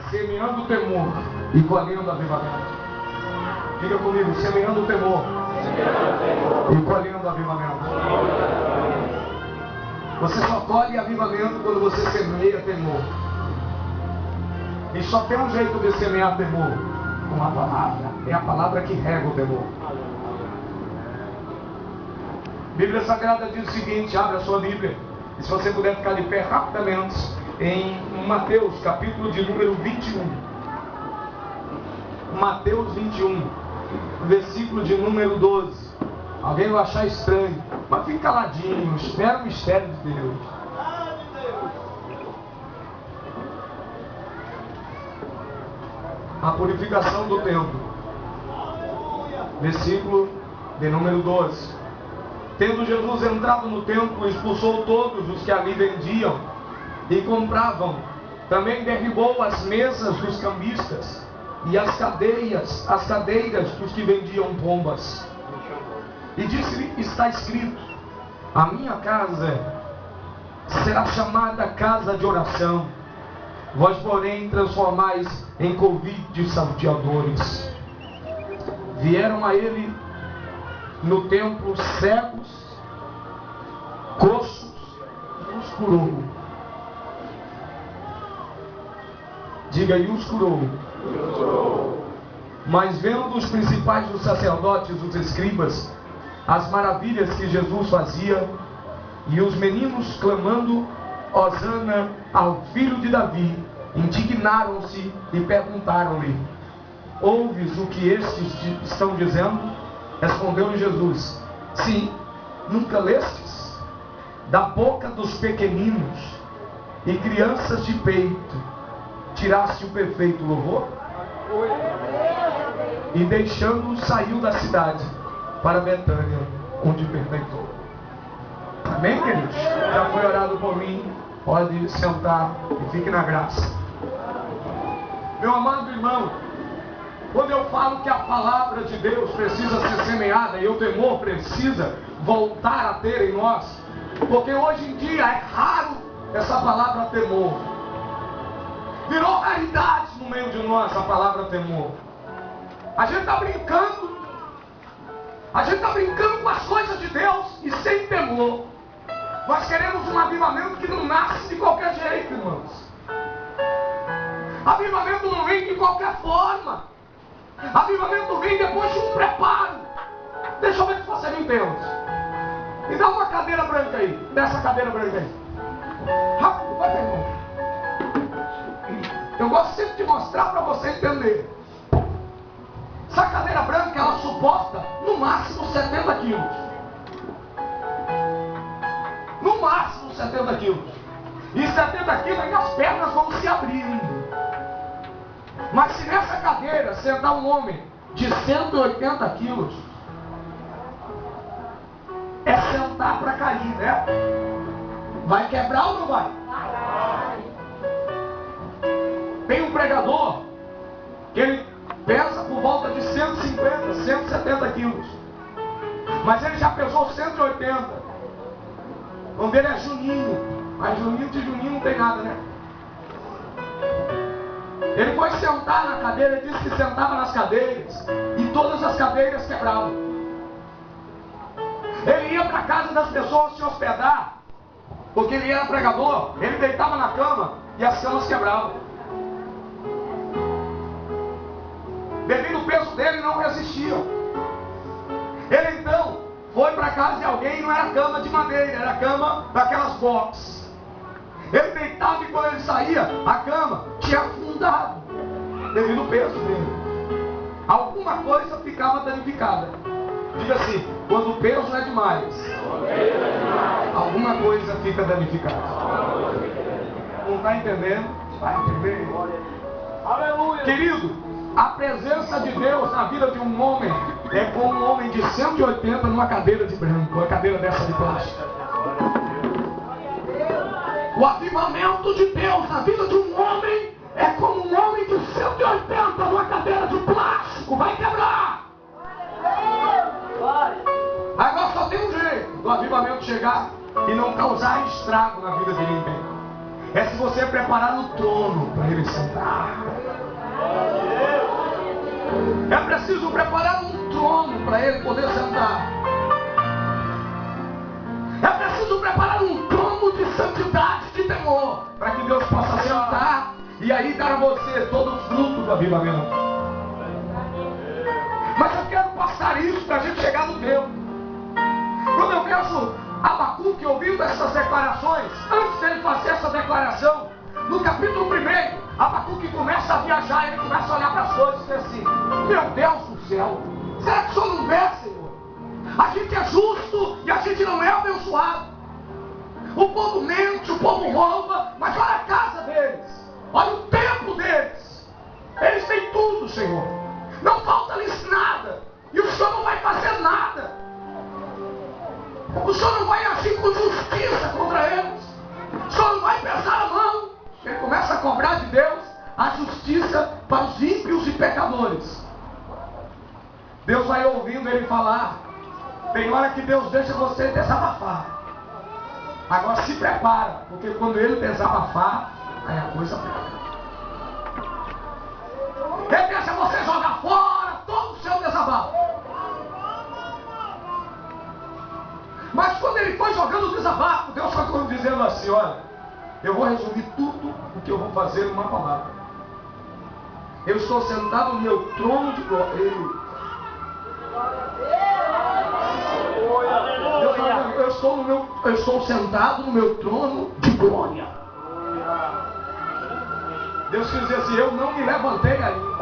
semeando o temor e colhendo avivamento. Diga comigo, semeando o temor e colhendo avivamento. Você só colhe avivamento quando você semeia temor. E só tem um jeito de semear temor, com a palavra. É a palavra que rega o temor. A Bíblia Sagrada diz o seguinte, abre a sua Bíblia, e se você puder ficar de pé rapidamente, em Mateus, capítulo de número 21. Mateus 21, versículo de número 12. Alguém vai achar estranho, mas fica caladinho, espera o mistério de Deus. A purificação do templo. Versículo de número 12. Tendo Jesus entrado no templo, expulsou todos os que ali vendiam e compravam. Também derribou as mesas dos cambistas e as cadeiras dos que vendiam pombas. E disse-lhe, está escrito, a minha casa será chamada casa de oração. Vós, porém, transformais em covil de salteadores. Vieram a ele no templo cegos, coxos, e os curou. Diga, e os curou. Mas vendo os principais dos sacerdotes, os escribas, as maravilhas que Jesus fazia, e os meninos clamando, Hosana ao filho de Davi, indignaram-se e perguntaram-lhe, ouves o que estes estão dizendo? Respondeu-lhe Jesus, sim, nunca lestes? Da boca dos pequeninos e crianças de peito, tiraste o perfeito louvor? E deixando-o, saiu da cidade para Betânia, onde perfeitou. Amém, queridos? Já foi orado por mim, pode sentar e fique na graça. Meu amado irmão, quando eu falo que a palavra de Deus precisa ser semeada e o temor precisa voltar a ter em nós, porque hoje em dia é raro essa palavra temor. Virou raridade no meio de nós a palavra temor. A gente está brincando. A gente está brincando com as coisas de Deus e sem temor. Nós queremos um avivamento que não nasce de qualquer jeito, irmãos. Avivamento não vem de qualquer forma. Avivamento vem depois de um preparo. Deixa eu ver se você me entende. Me dá uma cadeira branca aí. Dessa cadeira branca aí. Rápido, vai, irmão. Eu gosto sempre de mostrar para você entender. Essa cadeira branca, ela suporta no máximo 70 quilos. No máximo 70 quilos. E 70 quilos ainda as pernas vão se abrindo. Mas se nessa cadeira sentar um homem de 180 quilos, é sentar para cair, né? Vai quebrar ou não vai? Tem um pregador que ele pesa por volta de 150, 170 quilos. Mas ele já pesou 180. O nome dele é Juninho. Mas Juninho de Juninho não tem nada, né? Ele foi sentar na cadeira, ele disse que sentava nas cadeiras e todas as cadeiras quebravam. Ele ia para a casa das pessoas se hospedar, porque ele era pregador, ele deitava na cama e as camas quebravam. Devido ao peso dele, não resistiam. Ele então foi para a casa de alguém e não era cama de madeira, era cama daquelas boxes. Ele deitava e quando ele saía, a cama tinha afundado devido ao peso dele. Alguma coisa ficava danificada. Diga assim, quando o peso é demais, alguma coisa fica danificada. Não está entendendo? Vai entender? Aleluia! Querido, a presença de Deus na vida de um homem é como um homem de 180 numa cadeira de branco, uma cadeira dessa de plástico. O avivamento de Deus na vida de um homem é como um homem de 180 numa cadeira de plástico. Vai quebrar. Agora só tem um jeito do avivamento chegar e não causar estrago na vida de ninguém. É se você preparar no trono para ele sentar. preciso preparar um trono para ele poder sentar. É preciso preparar um trono de santidade, de temor, para que Deus possa sentar e aí dar a você todo o fruto do avivamento. Mas eu quero passar isso para a gente chegar no tempo. Quando eu vejo Abacuque ouvindo essas declarações, antes dele fazer essa declaração, no capítulo 1, Abacuque começa a viajar, ele começa a olhar para as coisas e diz assim: meu Deus do céu, será que o Senhor não vê, Senhor? A gente é justo e a gente não é abençoado. O povo mente, o povo rouba, mas olha a casa deles, olha o templo deles. Eles têm tudo, Senhor. Não falta-lhes nada. E o Senhor não vai fazer nada. O Senhor não vai agir com justiça contra eles. O Senhor não vai pesar a mão. Ele começa a cobrar de Deus a justiça para os ímpios e pecadores. Deus vai ouvindo ele falar. Tem hora que Deus deixa você desabafar. Agora se prepara, porque quando ele desabafar, aí a coisa pega. Ele deixa você jogar fora todo o seu desabafo. Mas quando ele foi jogando o desabafo, Deus foi dizendo assim: olha, eu vou resumir tudo o que eu vou fazer numa palavra. Eu estou sentado no meu trono de glória. Eu estou sentado no meu trono de glória. Deus quis dizer assim: eu não me levantei ainda.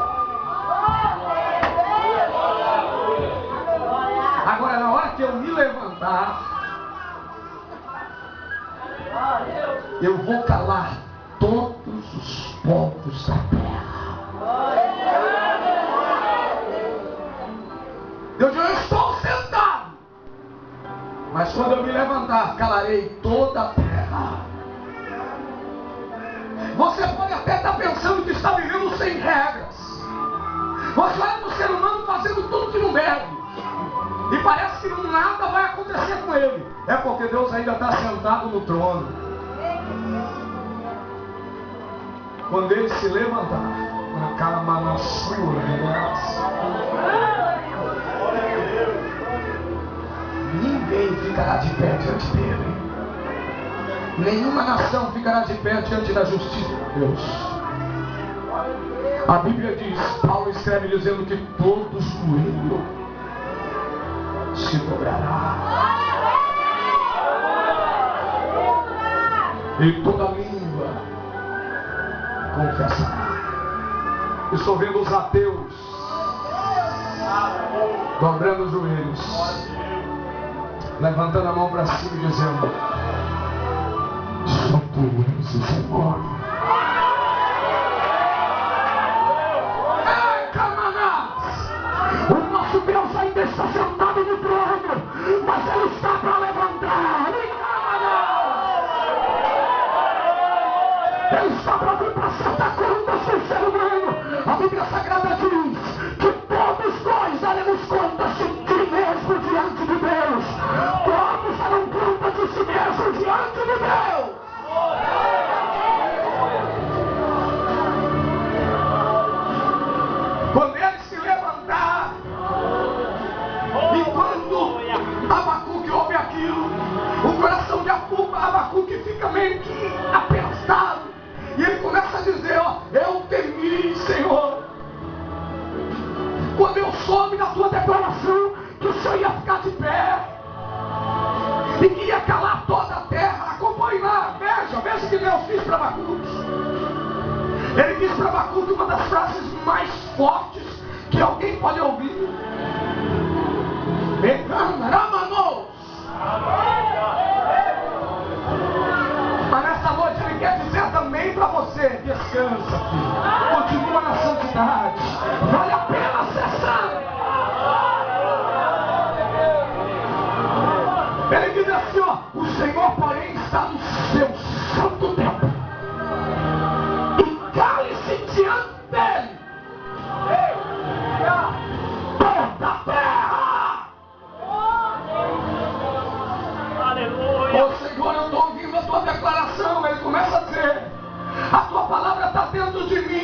Agora, na hora que eu me levantar, eu vou calar todos os povos da terra. Eu digo: eu estou sentado, mas quando eu me levantar, calarei toda a terra. Você pode até estar pensando que está vivendo sem regras. Você olha para o ser humano fazendo tudo que não deve, e parece que nada vai acontecer com ele. É porque Deus ainda está sentado no trono. Quando ele se levantar, na cama, na sua graça, ninguém ficará de pé diante dele. Nenhuma nação ficará de pé diante da justiça de Deus. A Bíblia diz, Paulo escreve dizendo que todo joelho se dobrará e toda língua confessará. Estou vendo os ateus dobrando os joelhos, levantando a mão para cima e dizendo: só tu és o Senhor. Ei, Camanás! O nosso Deus ainda está sentado no trono, mas Ele está para levantar. Ele está para vir para acertar contas com o ser humano. A Bíblia Sagrada diz que todos nós daremos contas de ti mesmo diante de Deus. Todos darão conta de si mesmo diante de Deus. Quando ele se levantar, e quando Abacuque ouve aquilo, o coração de Abacuque fica meio que apertado, e ele começa a dizer: ó, eu temi, Senhor, quando eu soube da tua declaração que o Senhor ia ficar de pé e que ia calar toda a terra. Acompanhe lá, veja o que Deus diz para Abacuque. Ele diz para Abacuque uma das frases mais fortes que alguém pode ouvir: mas nessa noite ele quer dizer também para você: descansa, filho, continua na santidade, vale a pena ser santo. Ele diz assim: ó, o Senhor porém está no seu santo templo, e cale-se diante dele toda a terra. Aleluia. Ô Senhor, eu estou ouvindo a tua declaração. Ele começa a dizer: a tua palavra está dentro de mim.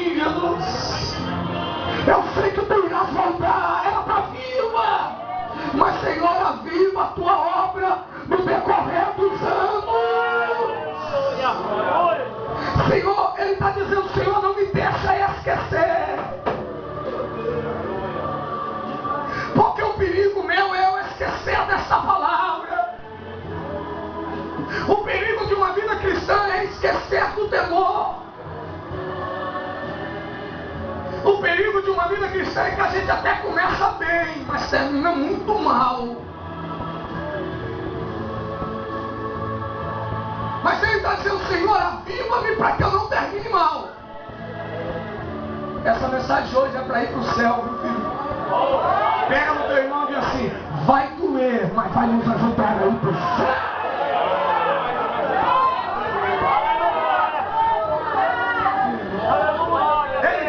O perigo de uma vida cristã é que a gente até começa bem, mas termina muito mal. Mas ele está dizendo: Senhor, aviva-me para que eu não termine mal. Essa mensagem de hoje é para ir para o céu, meu filho. Pega no teu irmão e diz assim: vai doer, mas vai nos ajudar a ir para o céu.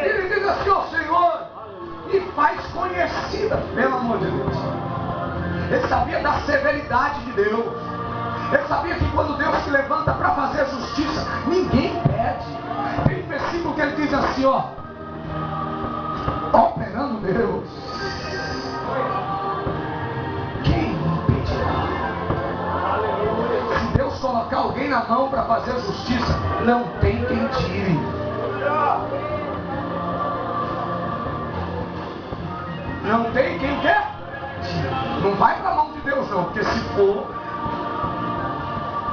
Ele diz assim: ó Senhor, me faz conhecida, pelo amor de Deus. Ele sabia da severidade de Deus. Ele sabia que quando Deus se levanta para fazer justiça, ninguém pede. Tem um versículo que ele diz assim, ó: operando Deus, quem impedirá? Se Deus colocar alguém na mão para fazer justiça, não tem quem tire. Não tem quem quer. Não vai para a mão de Deus não, porque se for,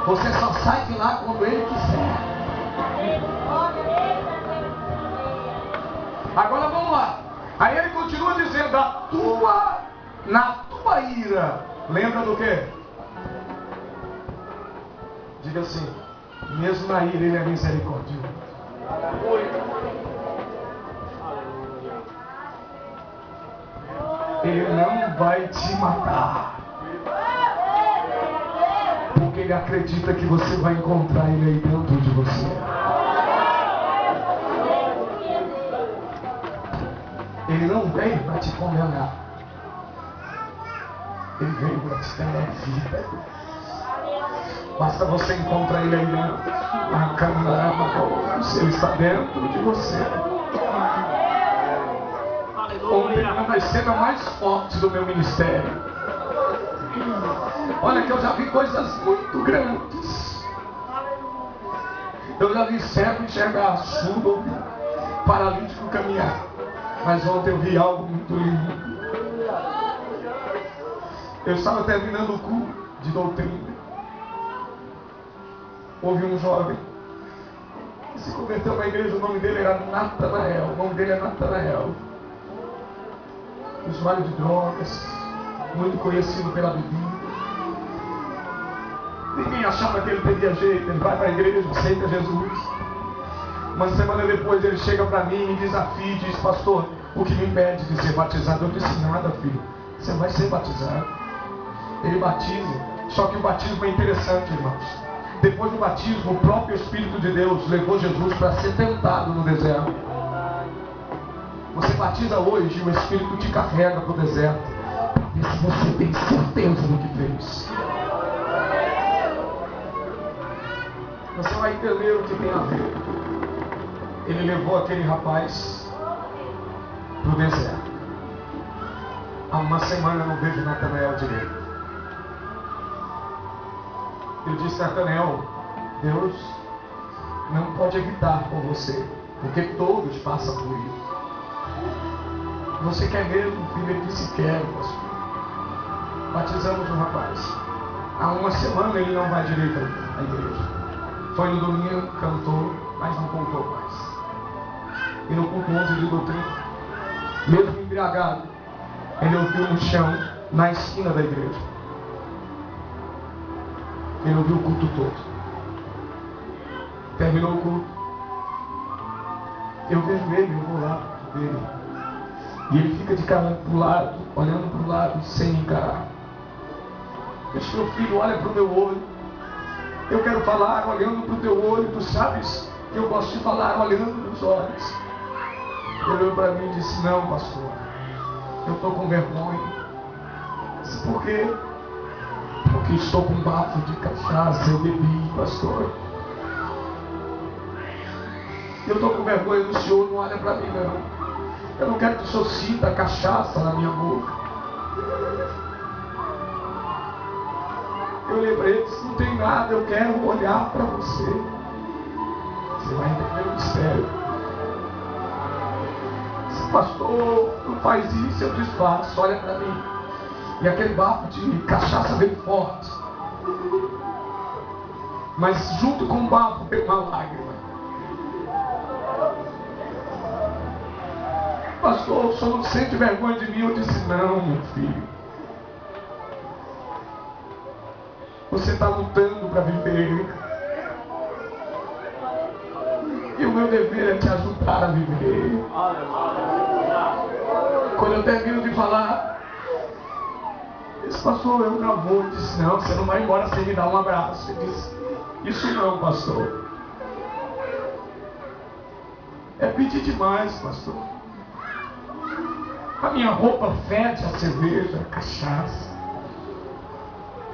você só sai de lá quando Ele quiser. Agora vamos lá. Aí ele continua dizendo: na tua ira. Lembra do quê? Diga assim: mesmo na ira Ele é misericordioso. Ele não vai te matar, porque Ele acredita que você vai encontrar Ele aí dentro de você. Ele não veio para te condenar, Ele veio para te dar a vida. Basta você encontrar Ele aí dentro. A câmara, se Ele está dentro de você. Ontem uma das cenas mais fortes do meu ministério. Olha que eu já vi coisas muito grandes. Eu já vi cego enxergar, surdo ouvir, paralítico caminhar. Mas ontem eu vi algo muito lindo. Eu estava terminando o culto de doutrina. Houve um jovem que se converteu na igreja. O nome dele era Natanael. O nome dele é Natanael. Usuário de drogas, muito conhecido pela bebida. Ninguém achava que ele teria jeito. Ele vai para a igreja, aceita Jesus. Uma semana depois ele chega para mim, me desafia e diz: pastor, o que me impede de ser batizado? Eu disse: nada, filho, você vai ser batizado. Ele batiza, só que o batismo é interessante, irmãos. Depois do batismo, o próprio Espírito de Deus levou Jesus para ser tentado no deserto. Você batiza hoje e o Espírito te carrega para o deserto, para ver se você tem certeza do que fez. Você vai entender o que tem a ver. Ele levou aquele rapaz para o deserto. Há uma semana eu não vejo Natanael direito. Eu disse: Natanael, Deus não pode evitar por você, porque todos passam por isso. Você quer mesmo, filho? Ele disse: quero, pastor. Batizamos um rapaz. Há uma semana ele não vai direito à igreja. Foi no domingo, cantou, mas não contou mais. E no culto 11 de doutrina, mesmo embriagado, ele ouviu no chão, na esquina da igreja. Ele ouviu o culto todo. Terminou o culto. Eu vejo ele, eu vou lá ver ele. E ele fica de cara para o lado, olhando para o lado, sem encarar. Deixa meu filho, olha para o meu olho. Eu quero falar olhando para o teu olho. Tu sabes que eu gosto de falar olhando nos olhos. Ele olhou para mim e disse: não, pastor, eu estou com vergonha. Disse: por quê? Porque estou com bafo de cachaça, eu bebi, pastor. Eu estou com vergonha do senhor, não olha para mim não. Eu não quero que o senhor sinta a cachaça na minha boca. Eu olhei para ele e disse: não tem nada, eu quero olhar para você. Você vai entender o mistério. Disse: pastor, não faz isso, eu desfaço, olha para mim. E aquele bafo de cachaça veio forte. Mas junto com o bafo veio uma lágrima. pastor, o senhor não sente vergonha de mim? Eu disse, não, meu filho. Você está lutando para viver. E o meu dever é te ajudar a viver. Quando eu termino de falar, esse pastor, eu não vou. Ele disse, não, você não vai embora sem me dar um abraço. Ele disse, isso não, pastor. É pedir demais, pastor. A minha roupa fede a cerveja, a cachaça.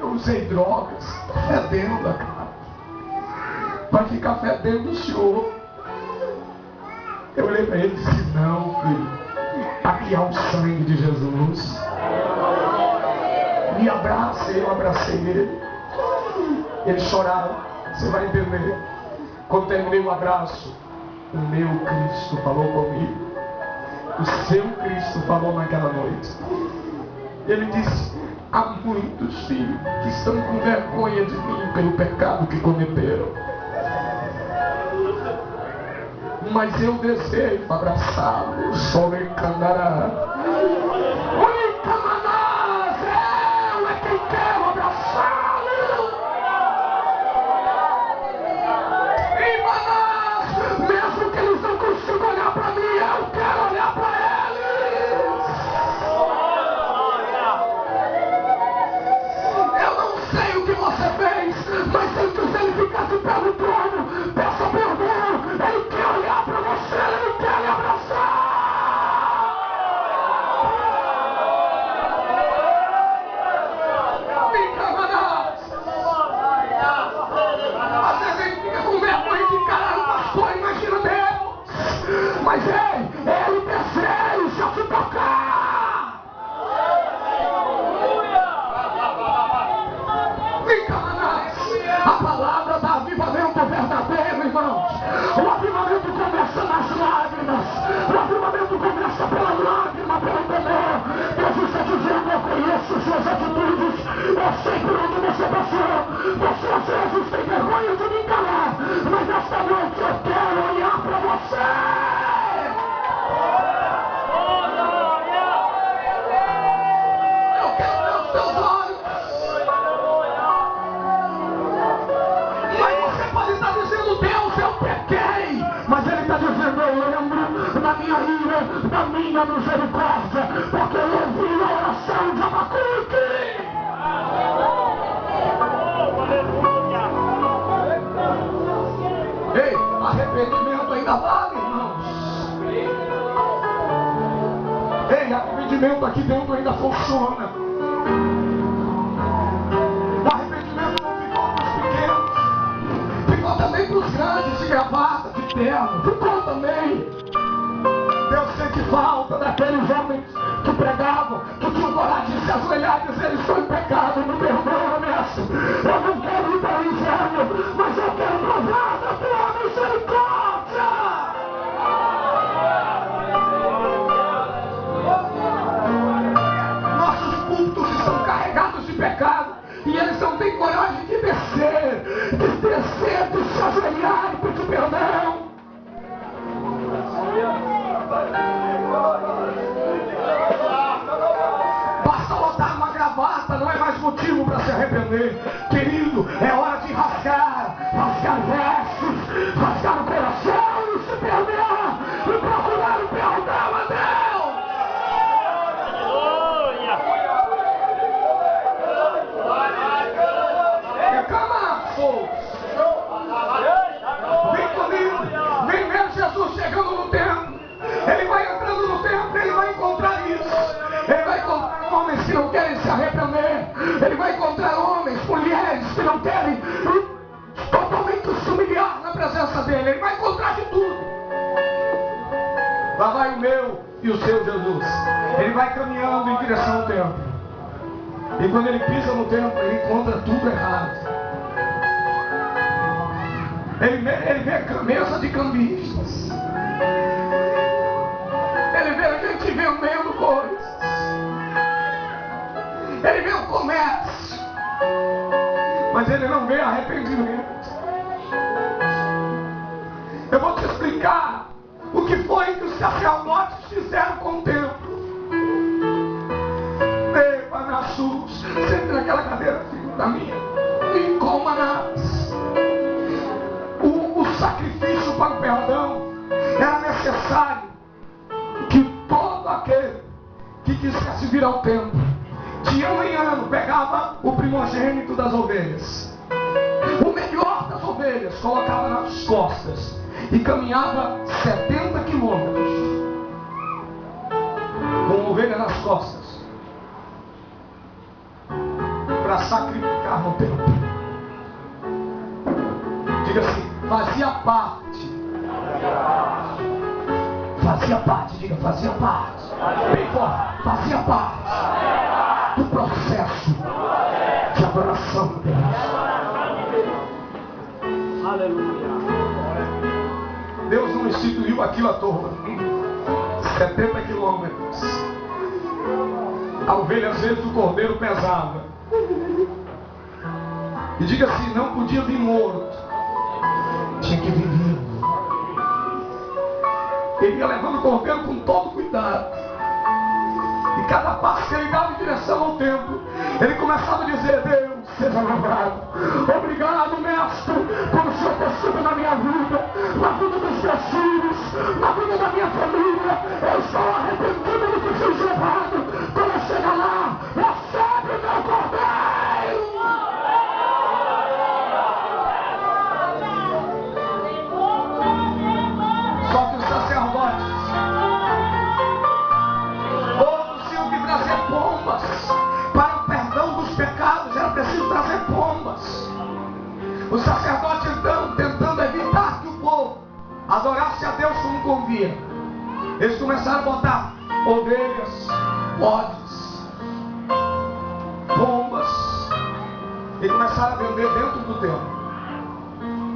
Eu usei drogas, está fedendo a casa. Vai ficar fedendo o senhor. Eu olhei para ele e disse, não, filho. Aqui há o sangue de Jesus. Me abraça, eu abracei ele. Ele chorava, você vai entender. Quando terminei o abraço, o meu Cristo falou comigo. O seu Cristo falou naquela noite. Ele disse, há muitos filhos que estão com vergonha de mim pelo pecado que cometeram. Mas eu desejo abraçá-lo. Sobre Candará. Oi, Camanás, eu é quem quero abraçá-lo. E Manás, mesmo que eles não consigam olhar para mim, eu quero olhar para eles. Eu não sei o que você fez, mas antes dele ficar de pé no trono, peça perdão. Ele quer olhar para você, ele quer lhe abraçar. Às vezes a gente fica com vergonha de encarar o pastor, imagina Deus. Mas ele deseja te tocar. Vem cá, Manás. A palavra dá avivamento verdadeiro, irmãos. O avivamento começa nas lágrimas. O avivamento começa pela lágrima, pelo temor. Deus está dizendo, eu conheço suas atitudes. Eu sei por onde você passou. Você às vezes tem vergonha de me encarar. Mas esta noite eu quero olhar para você. Eu quero ver os teus olhos. Mas você pode estar dizendo, Deus, eu pequei. Mas ele está dizendo, eu lembro da minha ira, da minha misericórdia, porque eu ouvi a oração de Abacuque. Ei, arrependimento ainda vale, irmãos. Ei, arrependimento aqui dentro ainda funciona. O arrependimento não ficou para os pequenos, ficou também para os grandes de gravata, de terno, ficou também. Deus sente falta daqueles homens que pregavam, que tinham coragem de se ajoelhar e dizer, estou em pecado, me perdoa, mestre. Eu não quero ir para o inferno, mas eu quero provar da tua misericórdia. Nossos cultos estão carregados de pecado e eles não têm coragem de descer, de se ajoelhar e pedir perdão. Basta botar uma gravata, não é mais motivo para se arrepender. Querido, é hora de rasgar vestes, rasgar o coração e se perdoar e procurar o perdão a Deus. Reclama, vem comigo, vem ver Jesus chegando no templo. Ele vai entrando no templo, ele vai encontrar isso. Ele vai encontrar homens que não querem se arrepender. Ele vai encontrar homens, mulheres que não querem totalmente se humilhar na presença dele. Ele vai encontrar de tudo. Lá vai o meu e o seu Jesus. Ele vai caminhando em direção ao templo. E quando ele pisa no templo, ele encontra tudo errado. Ele vê a mesa de cambistas. Ele vê a gente vendendo coisas. Ele vê o comércio. Mas ele não vê arrependimento. Eu vou te explicar o que foi que os sacerdotes fizeram com necessário que todo aquele que quisesse vir ao templo, de ano em ano, pegava o primogênito das ovelhas, o melhor das ovelhas, colocava nas costas e caminhava 70 quilômetros com ovelha nas costas para sacrificar no templo. Diga assim: fazia parte, diga, fazia parte, bem forte, fazia parte do processo de adoração de Deus. Aleluia. Deus não instituiu aquilo à toa. 70 quilômetros. A ovelha, às vezes, o cordeiro pesava. E diga assim: não podia vir morto, tinha que vir vivo. Ele ia levando o cordeiro com todo cuidado. E cada passo que ele dava em direção ao templo, ele começava a dizer: Deus seja louvado. Obrigado, mestre, por o Senhor ter sido na minha vida, na vida dos meus filhos, na vida da minha família. Eu estou arrependido do que fiz errado. Quando eu chegar lá, recebe o meu cordeiro. Só que os sacerdotes, todos tinham que trazer pombas. Para o perdão dos pecados era preciso trazer pombas. Os sacerdotes, então, tentando evitar que o povo adorasse a Deus como convia, eles começaram a botar ovelhas, bodes, pombas, e começaram a vender dentro do templo.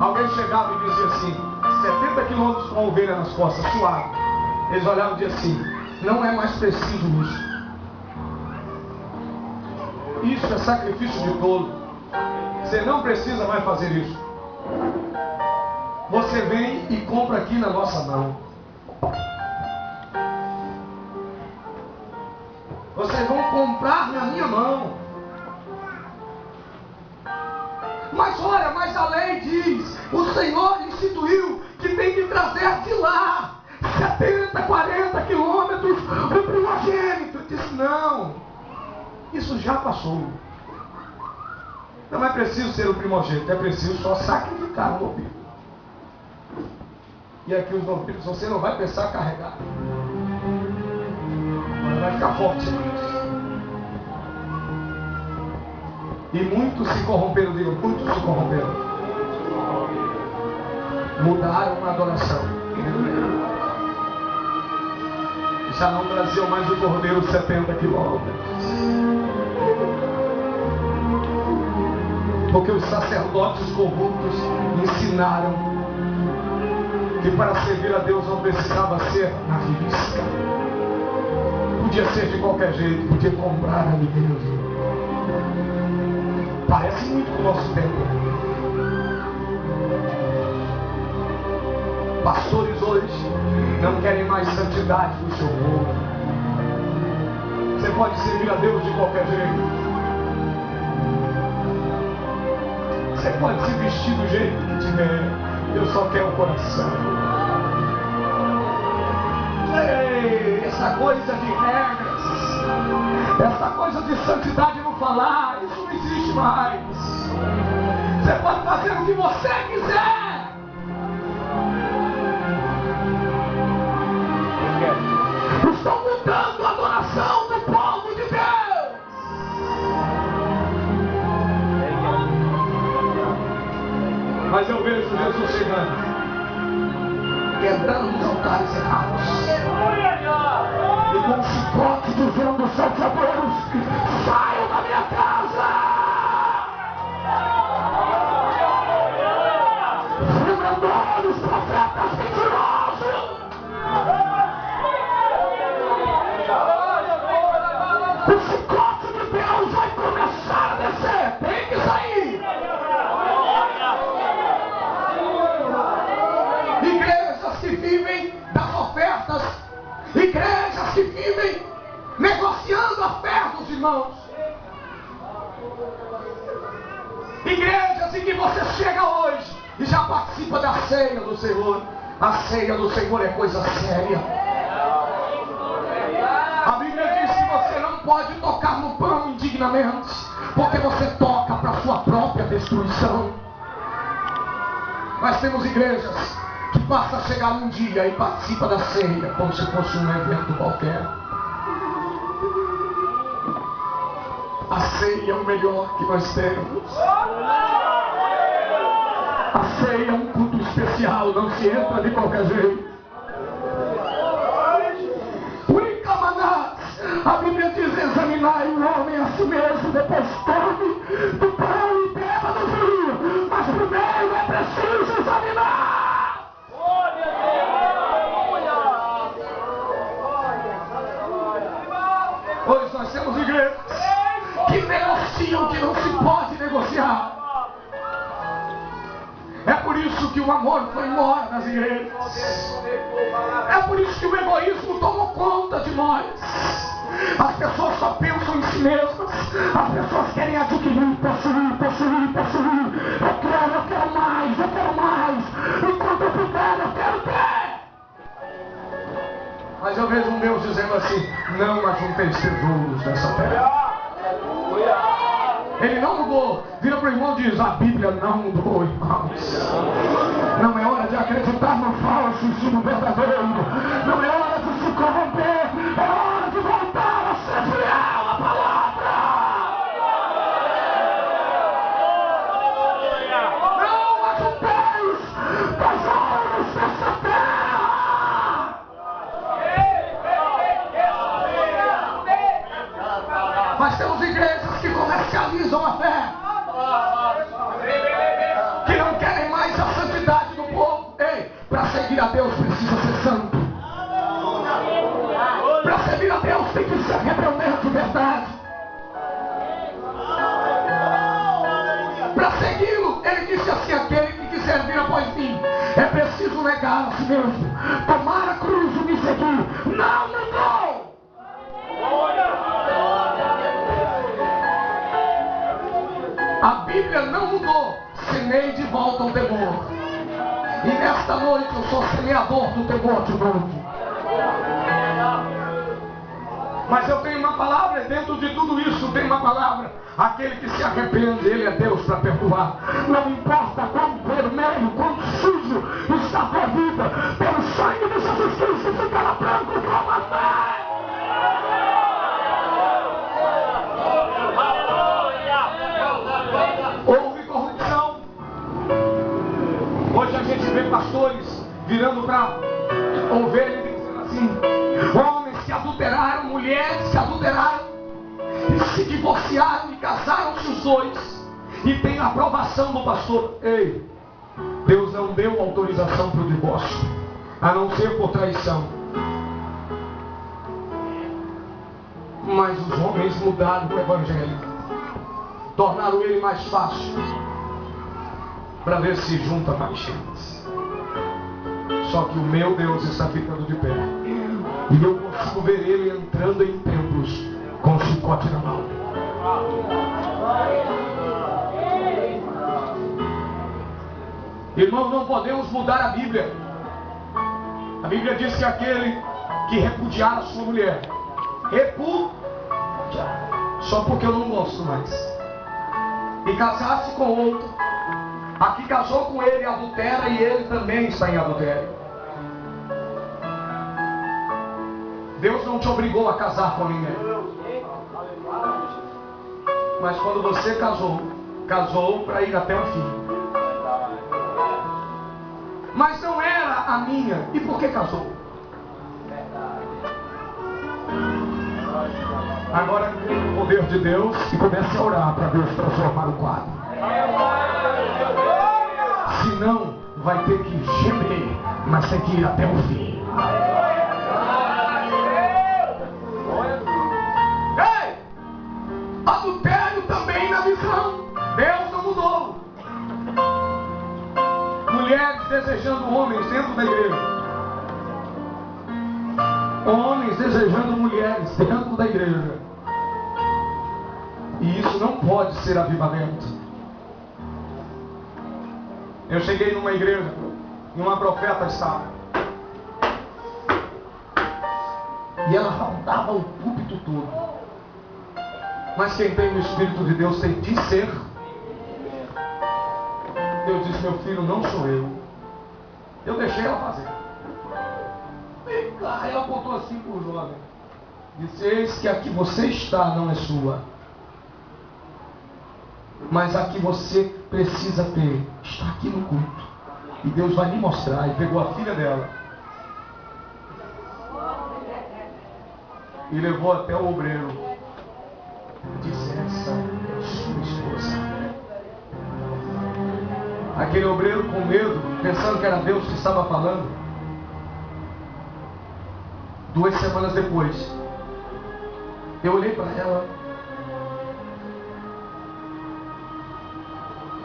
Alguém chegava e dizia assim: 70 quilômetros com a ovelha nas costas, suave. Eles olhavam e diziam assim: não é mais preciso isso. Isso é sacrifício de tolo. Você não precisa mais fazer isso. Você vem e compra aqui na nossa mão. Vocês vão comprar na minha mão. Mas olha, mas a lei diz, o Senhor instituiu que tem que trazer de lá 70, 40 quilômetros o primogênito. Disse: não, isso já passou. Não é preciso ser o primogênito, é preciso só sacrificar o novilho. E aqui os novilhos você não vai pensar carregar, vai ficar forte. E muitos se corromperam, digo, muitos se corromperam. Mudaram a adoração. Já não traziam mais o cordeiro 70 quilômetros. Porque os sacerdotes corruptos ensinaram que para servir a Deus não precisava ser na risca. Podia ser de qualquer jeito, podia comprar ali mesmo. Parece muito com o nosso tempo. Pastores hoje não querem mais santidade do seu povo. Você pode servir a Deus de qualquer jeito. Você pode se vestir do jeito que tiver. Eu só quero o coração. Ei, essa coisa de regras, essa coisa de santidade no falar, isso não existe mais. Você pode fazer o que você quiser. Estão mudando a adoração do povo de Deus. Mas eu vejo Jesus chegando, quebrando os altares errados, e com um chicote dizendo: salteadores, saiam da minha casa. Os profetas mentirosos. O chicote de Deus vai começar a descer. Tem que sair. Igrejas que vivem das ofertas, igrejas que vivem negociando a fé dos irmãos, igrejas em que você chega hoje e já participa da ceia do Senhor, A ceia do Senhor é coisa séria. A Bíblia diz que você não pode tocar no pão indignamente, porque você toca para a sua própria destruição. Nós temos igrejas que basta chegar um dia e participa da ceia como se fosse um evento qualquer. A ceia é o melhor que nós temos. A ceia é um culto especial, não se entra de qualquer jeito. A Bíblia diz: examinar o homem a si mesmo, depois come do pão e beba do vinho. Mas primeiro é preciso examinar. Hoje nós temos igrejas que negociam que não se pode negociar. É por isso que o amor foi embora das igrejas. É por isso que o egoísmo tomou conta de nós. As pessoas só pensam em si mesmas. As pessoas querem adquirir, possuir, possuir, possuir. Eu quero mais, eu quero mais. Enquanto eu puder, eu quero ter. Mas eu vejo um Deus dizendo assim: não ajunteis tesouros nessa terra. Ele não mudou. Vira para o irmão e diz: a Bíblia não mudou, irmãos. Não é hora de acreditar no falso e sim no verdadeiro. Não é hora de se corromper. É hora de voltar a ser fiel à palavra. Não ajunteis tesouros nessa terra. Mas temos igrejas que comercializam a fé, que não querem mais a santidade do povo. Ei, para seguir a Deus precisa ser santo. Para servir a Deus tem que ser rebelde de verdade. Para segui-lo, ele disse assim: aquele que quiser vir após mim, é preciso negar a si mesmo, tomar a cruz e me seguir. Não mudou. A Bíblia não mudou. Semei de volta o temor. E nesta noite eu sou semeador do temor de novo. Mas eu tenho uma palavra, dentro de tudo isso tem uma palavra: aquele que se arrepende, ele é Deus para perdoar. Não importa quão vermelho, quão sujo está a tua vida, pelo sangue de Jesus Cristo ficará branco como a fé. Houve corrupção. Hoje a gente vê pastores virando para ovelhas e dizendo assim: homens que adulteraram, mulheres que adulteraram, e se divorciaram e casaram-se os dois, e tem a aprovação do pastor. Ei, Deus não deu autorização para o divórcio, a não ser por traição. Mas os homens mudaram o evangelho, tornaram ele mais fácil, para ver se junta mais gente. Só que o meu Deus está ficando de pé, e eu consigo ver ele entrando em templos com chicote na mão. Irmãos, não podemos mudar a Bíblia. A Bíblia diz que aquele que repudiar a sua mulher, só porque eu não gosto mais, e casasse com outro, a que casou com ele adultera, e ele também está em adultério. Deus não te obrigou a casar com ninguém. Mas quando você casou para ir até o fim. Mas não era a minha. E por que casou? Agora crê no poder de Deus e comece a orar para Deus transformar o quadro. Senão vai ter que gemer, mas tem que ir até o fim. Ei! Adultério também na visão. Deus não mudou. Mulheres desejando homens dentro da igreja. Homens desejando mulheres dentro da igreja. E isso não pode ser avivamento. Eu cheguei numa igreja e uma profeta estava. E ela rondava o púlpito todo. Mas quem tem o Espírito de Deus tem de ser. Deus disse: meu filho, não sou eu. Eu deixei ela fazer. Vem cá. Ela apontou assim para o jovem. Disse: eis que a que você está não é sua, mas a que você precisa ter está aqui no culto. E Deus vai lhe mostrar. E pegou a filha dela e levou até o obreiro. Disse: essa é sua esposa. Aquele obreiro, com medo, pensando que era Deus que estava falando, 2 semanas depois, eu olhei para ela,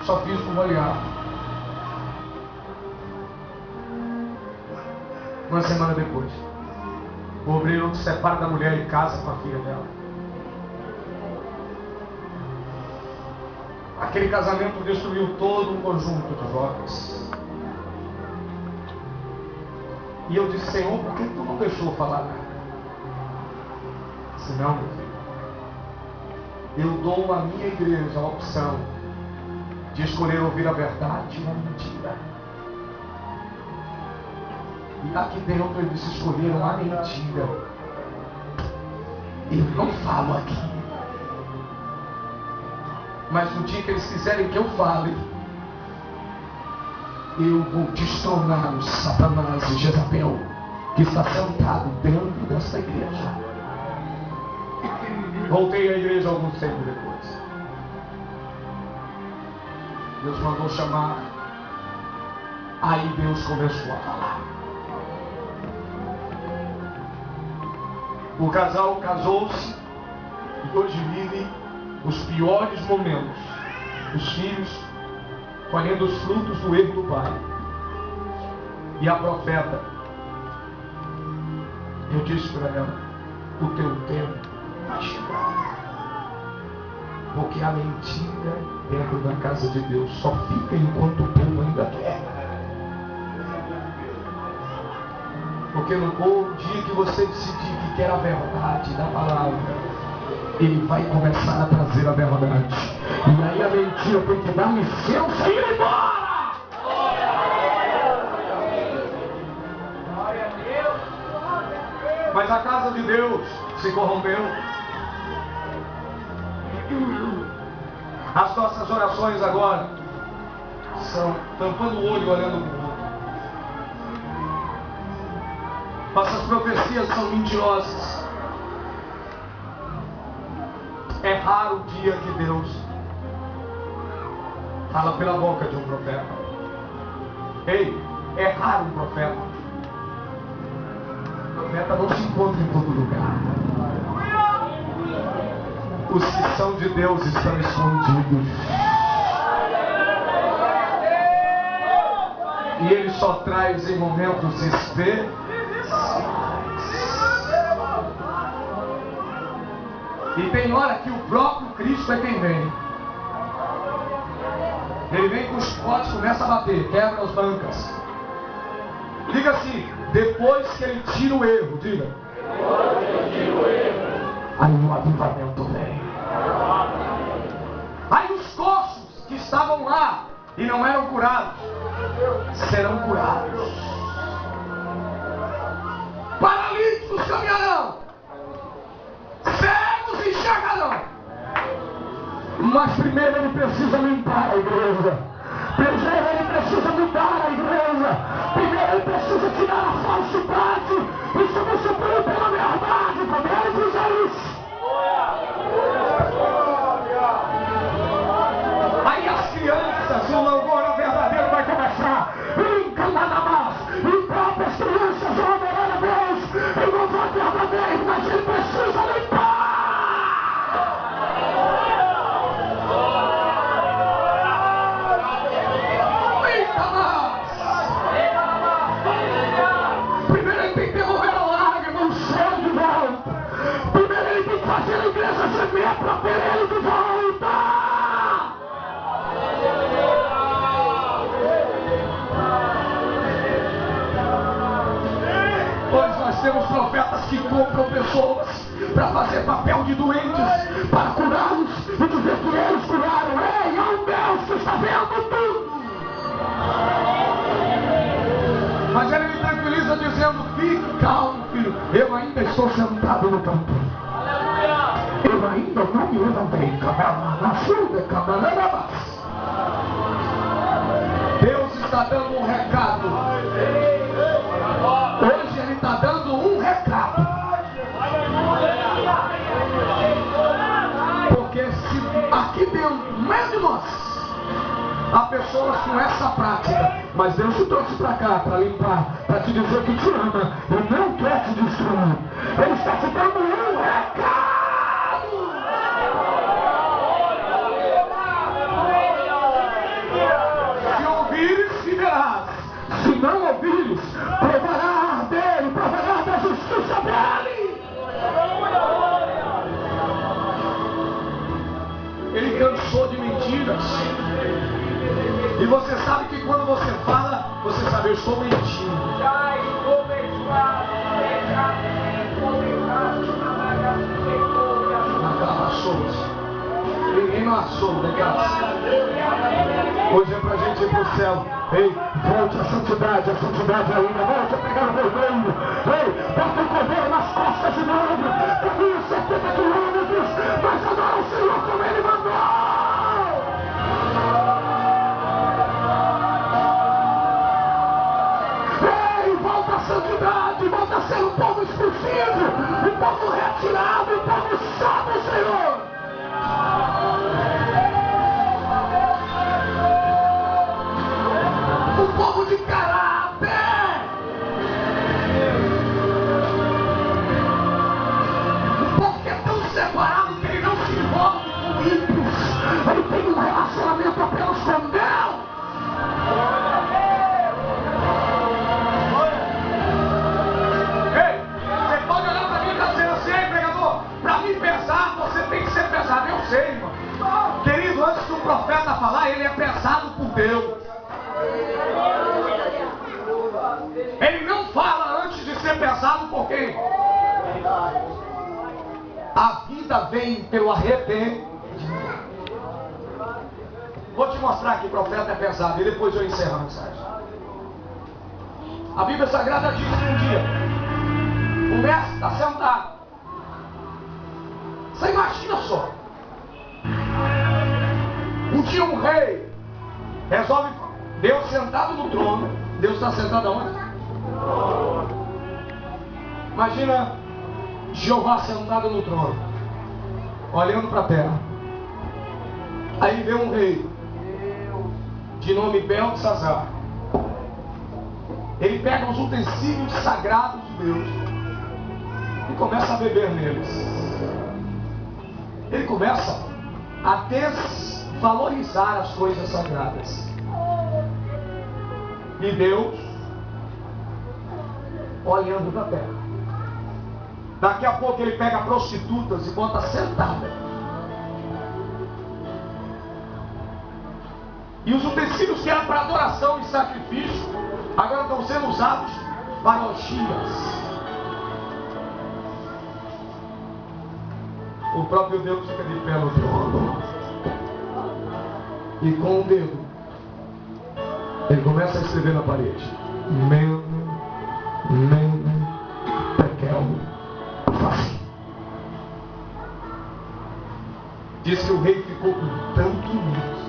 só fiz como olhar. 1 semana depois, o obreiro se separa da mulher e casa com a filha dela. Aquele casamento destruiu todo um conjunto de jovens. E eu disse: Senhor, por que tu não deixou falar nada? Disse: não, meu filho, eu dou à minha igreja a opção de escolher ouvir a verdade ou a mentira. E aqui dentro eles escolheram a mentira. Eu não falo aqui, mas no dia que eles quiserem que eu fale, eu vou destronar o Satanás e Jezabel que está sentado dentro desta igreja. Voltei à igreja algum tempo depois. Deus mandou chamar. Aí Deus começou a falar. O casal casou-se e hoje vive os piores momentos. Os filhos colhendo os frutos do erro do pai. E a profeta, eu disse para ela: o teu tempo vai chegar. Porque a mentira dentro da casa de Deus só fica enquanto o povo ainda quer. Porque no dia que você decidir que quer a verdade da palavra, ele vai começar a trazer a verdade. E aí a mentira tem que dar licença e ir embora. Mas a casa de Deus se corrompeu. As nossas orações agora são tampando o olho e olhando para o outro. Nossas profecias são mentirosas. É raro o dia que Deus fala pela boca de um profeta. Ei, é raro um profeta. O profeta não se encontra em todo lugar. Os que são de Deus estão escondidos. E Ele só traz em momentos especiais. E tem hora que o próprio Cristo é quem vem. Ele vem com os potes, começa a bater, quebra as bancas. Diga assim: depois que ele tira o erro, diga. Aí o avivamento vem. Aí os coxos que estavam lá e não eram curados serão curados. Paralíticos caminharão. Cegos enxergarão. Mas primeiro ele precisa limpar a igreja. Primeiro ele precisa mudar a igreja. Primeiro ele precisa tirar a falsidade e substituir pela verdade. Primeiro diz isso. Aí as crianças, o louvor verdadeiro vai começar. Brinca nada mais. E próprias crianças vão adorar a Deus. E louvor verdadeiro, mas ele precisa limpar. Primeiro ele tem que devolver a lágrima, o choro de volta. Primeiro ele tem que fazer a igreja gemer para ter ele de volta. Hoje nós temos profetas que compram pessoas para fazer papel de doentes, para curá-los e dizer que eles curaram. Ei, há um Deus que está vendo tudo. Mas ele me tranquiliza dizendo: fique calmo, filho, eu ainda estou sentado no canto. Eu ainda não me levantei. Deus está dando um recado. Hoje ele está dando um recado. Porque se aqui dentro, no meio de nós, há pessoas com essa prática, mas Deus te trouxe para cá para limpar, para te dizer que te ama e não quer te destruir. Ele está te dando um recado. Se ouvires, viverás. Se não ouvires, provarás dele, provarás da justiça dele. Ele cansou de mentiras. E você sabe que quando você fala, você sabe: eu estou mentindo. Ninguém não achou, legal. Hoje é pra gente ir pro céu. Ei, volte à santidade ainda. Volte a pegar o vermelho. Ei, bota o cordeiro nas costas de novo. Caminho 70 quilômetros, mas adora o Senhor como ele mandou. Santidade, volta a ser um povo exclusivo, um povo retirado, um povo só do Senhor. Um povo de caráter. Um povo que é tão separado que ele não se envolve com ímpios. Ele tem um relacionamento apenas com Deus. Eu sei, irmão. Querido, antes que o profeta falar, ele é pesado por Deus. Ele não fala antes de ser pesado por quem? A vida vem pelo arrependimento. Vou te mostrar que o profeta é pesado e depois eu encerro a mensagem. A Bíblia Sagrada diz que um dia o mestre está sentado. Você imagina só. Um dia um rei resolve, Deus sentado no trono. Deus está sentado aonde? Imagina Jeová sentado no trono, olhando para a terra. Aí vê um rei de nome Beltesazar. Ele pega os utensílios sagrados de Deus e começa a beber neles. Ele começa a desvalorizar as coisas sagradas. E Deus olhando para a terra. Daqui a pouco ele pega prostitutas e bota sentada. E os utensílios que eram para adoração e sacrifício agora estão sendo usados para orgias. O próprio Deus fica de pé no trono. E com o dedo ele começa a escrever na parede: Men, Tekel, Upharsin. Diz que o rei ficou com tanto medo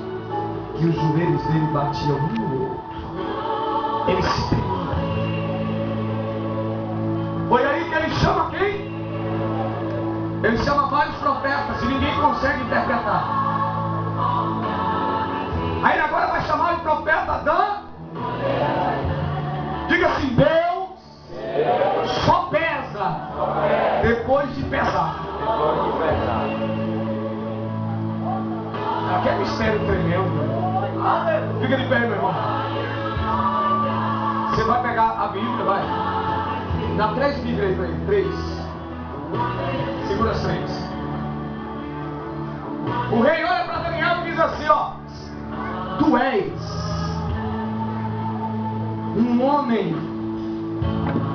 que os joelhos dele batiam um no outro. Ele se tremia. Foi aí que ele chama quem? Ele chama vários profetas e ninguém consegue interpretar. Aí ele agora vai chamar o profeta Dan. Diga assim: Deus só pesa depois de pesar. Aqui é mistério tremendo. Fica de pé, meu irmão. Você vai pegar a Bíblia, vai. Dá 3 Bíblias aí para ele. 3. Segura as 3. O rei olha para Daniel e diz assim: ó, tu és um homem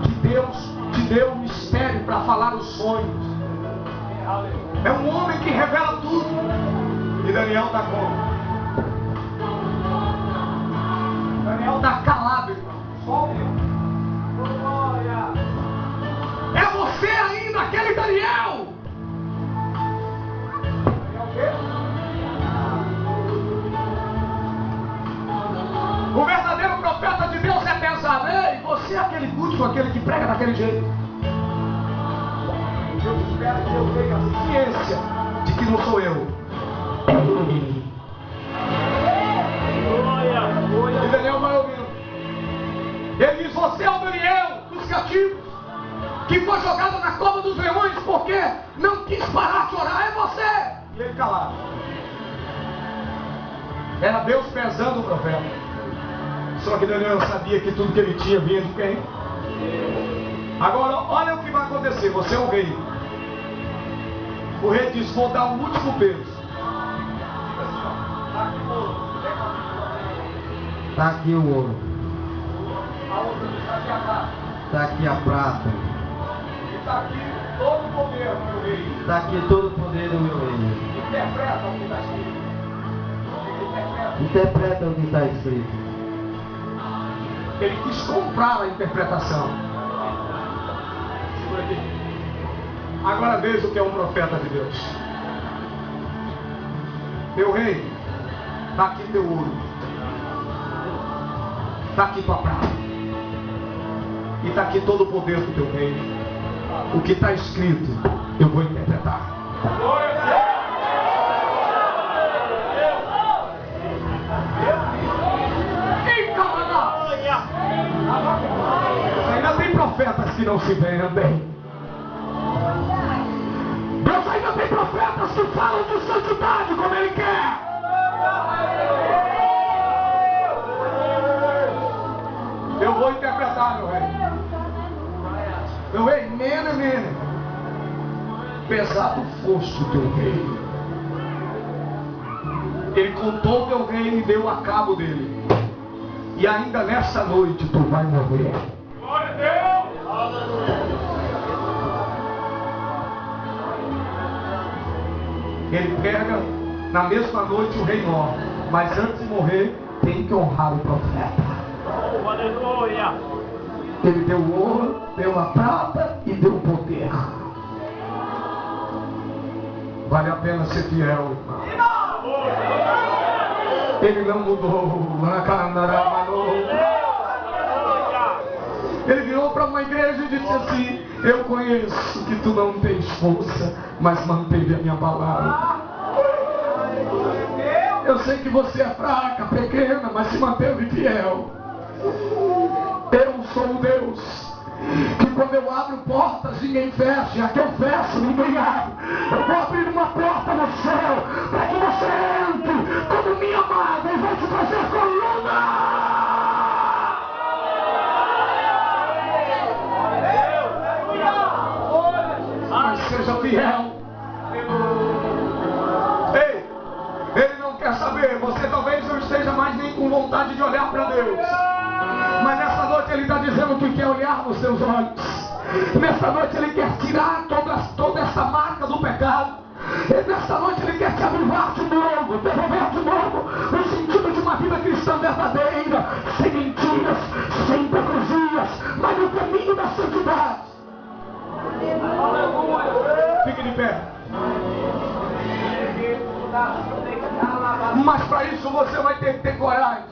que Deus te deu o mistério para falar os sonhos. É um homem que revela tudo. E Daniel está como? Daniel está calado, irmão. Só é você ainda, aquele Daniel. O verdadeiro profeta de Deus é pensar: ei, você é aquele curso, aquele que prega daquele jeito. Eu espero que eu tenha ciência de que não sou eu. E Daniel vai ouvindo. Ele diz: você é o Daniel dos cativos, que foi jogado na cova dos leões porque não quis parar de orar. É você. E ele calado. Era Deus pesando o profeta. Só que Daniel sabia que tudo que ele tinha vinha de quem? Agora, olha o que vai acontecer. Você é o rei. O rei diz: vou dar um último peso. Está aqui o ouro. Está aqui a prata. Está aqui todo o poder do meu rei. Está aqui todo o poder do meu rei. Interpreta o que está escrito. Interpreta o que está escrito. Ele quis comprar a interpretação. Agora veja o que é um profeta de Deus. Meu rei, está aqui teu ouro. Está aqui tua prata. E está aqui todo o poder do teu reino. O que está escrito, eu vou interpretar. Ainda tem profetas que não se vendem. Deus ainda tem profetas que falam de santidade como Ele quer. Eu vou interpretar, meu rei. Meu rei, mene. Pesado foste o teu rei. Ele contou o teu reino e deu a cabo dele. E ainda nessa noite tu vai morrer. Glória a Deus! Ele pega na mesma noite o rei morre. Mas antes de morrer, tem que honrar o profeta. Aleluia! Ele deu o ouro, deu a prata e deu o poder. Vale a pena ser fiel, irmão. Ele não mudou. Ele virou para uma igreja e disse assim: eu conheço que tu não tens força, mas manteve a minha palavra. Eu sei que você é fraca, pequena, mas se manteve fiel. Eu sou o Deus que quando eu abro portas ninguém fecha, a que eu fecho ninguém abre. Eu vou abrir uma porta no céu para que você entre como minha amada e vai te fazer coluna. Mas seja fiel. Ei, ele não quer saber. Você talvez não esteja mais nem com vontade de olhar para Deus. Mas nessa noite Ele está dizendo que quer olhar nos seus olhos. Nessa noite Ele quer tirar toda essa marca do pecado. E nessa noite Ele quer te avivar de novo, devolver de novo o sentido de uma vida cristã verdadeira, sem mentiras, sem hipocrisias, mas no caminho da santidade. Fique de pé. Mas para isso você vai ter que ter coragem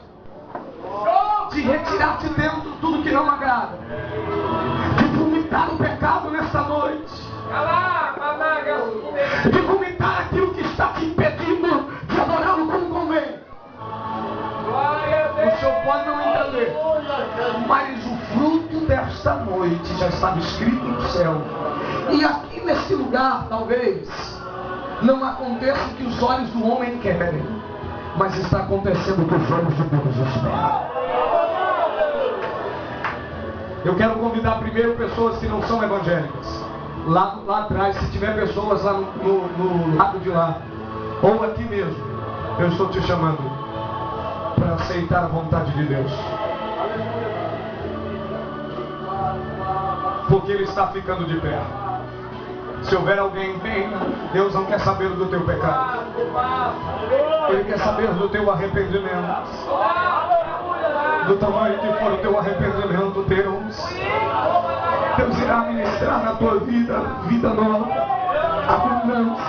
de retirar de dentro tudo que não agrada, de vomitar o pecado nesta noite, de vomitar aquilo que está te impedindo de adorá-lo como convém. O senhor pode não entender, mas o fruto desta noite já estava escrito no céu. E aqui nesse lugar talvez não aconteça o que os olhos do homem querem, mas está acontecendo o que os olhos de Deus esperam. Eu quero convidar primeiro pessoas que não são evangélicas. Lá atrás, se tiver pessoas lá no lado de lá, ou aqui mesmo, eu estou te chamando para aceitar a vontade de Deus. porque Ele está ficando de pé. Se houver alguém, venha. Deus não quer saber do teu pecado. Ele quer saber do teu arrependimento. Do tamanho que for o teu arrependimento, Deus irá ministrar na tua vida, vida nova, abundância.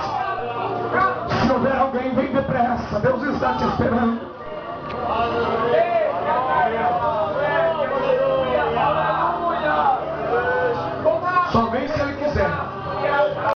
Se houver alguém, vem depressa. Deus está te esperando.